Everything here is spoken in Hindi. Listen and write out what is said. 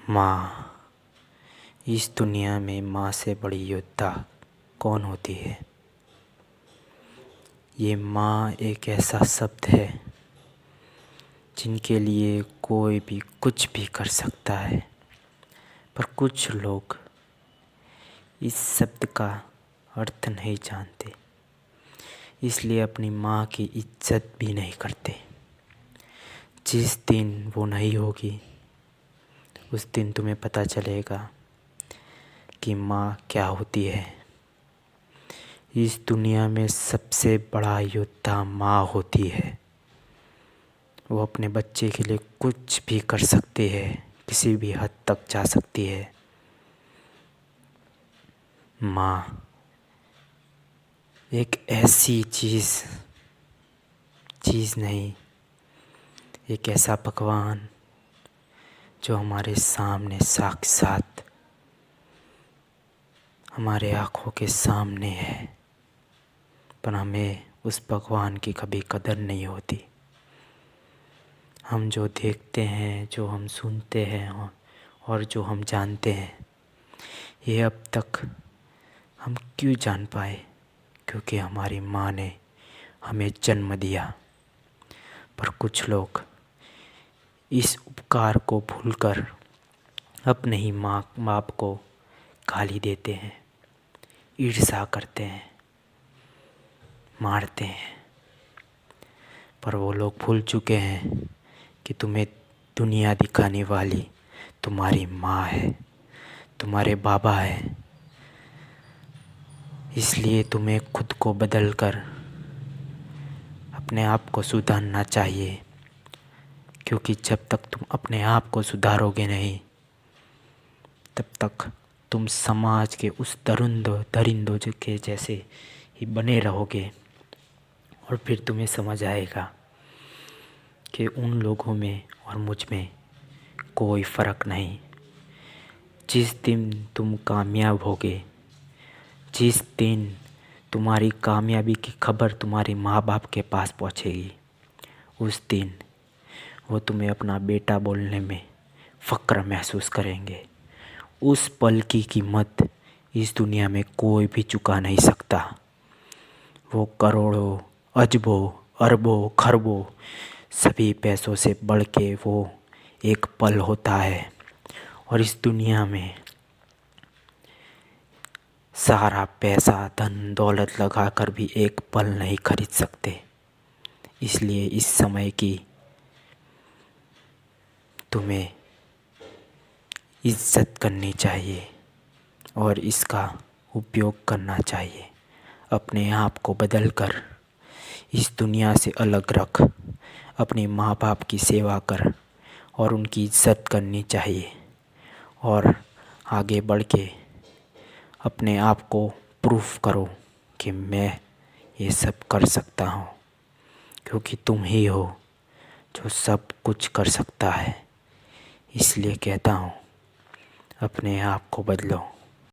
माँ। इस दुनिया में माँ से बड़ी योद्धा कौन होती है। ये माँ एक ऐसा शब्द है जिनके लिए कोई भी कुछ भी कर सकता है, पर कुछ लोग इस शब्द का अर्थ नहीं जानते, इसलिए अपनी माँ की इज्जत भी नहीं करते। जिस दिन वो नहीं होगी उस दिन तुम्हें पता चलेगा कि माँ क्या होती है। इस दुनिया में सबसे बड़ा योद्धा माँ होती है। वो अपने बच्चे के लिए कुछ भी कर सकती है, किसी भी हद तक जा सकती है। माँ एक ऐसी चीज़ नहीं, एक ऐसा भगवान जो हमारे सामने साक्षात हमारे आँखों के सामने है, पर हमें उस भगवान की कभी कदर नहीं होती। हम जो देखते हैं, जो हम सुनते हैं और जो हम जानते हैं, ये अब तक हम क्यों जान पाए? क्योंकि हमारी माँ ने हमें जन्म दिया। पर कुछ लोग इस उपकार को भूलकर अपने ही माँ बाप को गाली देते हैं, ईर्ष्या करते हैं, मारते हैं। पर वो लोग भूल चुके हैं कि तुम्हें दुनिया दिखाने वाली तुम्हारी माँ है, तुम्हारे बाबा है। इसलिए तुम्हें खुद को बदल कर अपने आप को सुधारना चाहिए, क्योंकि जब तक तुम अपने आप को सुधारोगे नहीं, तब तक तुम समाज के उस दरिंदों के जैसे ही बने रहोगे। और फिर तुम्हें समझ आएगा कि उन लोगों में और मुझ में कोई फ़र्क नहीं। जिस दिन तुम कामयाब होगे, जिस दिन तुम्हारी कामयाबी की खबर तुम्हारे माँ बाप के पास पहुँचेगी, उस दिन वो तुम्हें अपना बेटा बोलने में फ़क्र महसूस करेंगे। उस पल की कीमत इस दुनिया में कोई भी चुका नहीं सकता। वो करोड़ों, अजबों, अरबों, खरबों सभी पैसों से बढ़ के वो एक पल होता है। और इस दुनिया में सारा पैसा, धन दौलत लगा कर भी एक पल नहीं खरीद सकते। इसलिए इस समय की तुम्हें इज्जत करनी चाहिए और इसका उपयोग करना चाहिए। अपने आप को बदल कर इस दुनिया से अलग रख, अपने माँ बाप की सेवा कर और उनकी इज्जत करनी चाहिए। और आगे बढ़ के अपने आप को प्रूफ करो कि मैं ये सब कर सकता हूँ, क्योंकि तुम ही हो जो सब कुछ कर सकता है। इसलिए कहता हूँ, अपने आप को बदलो।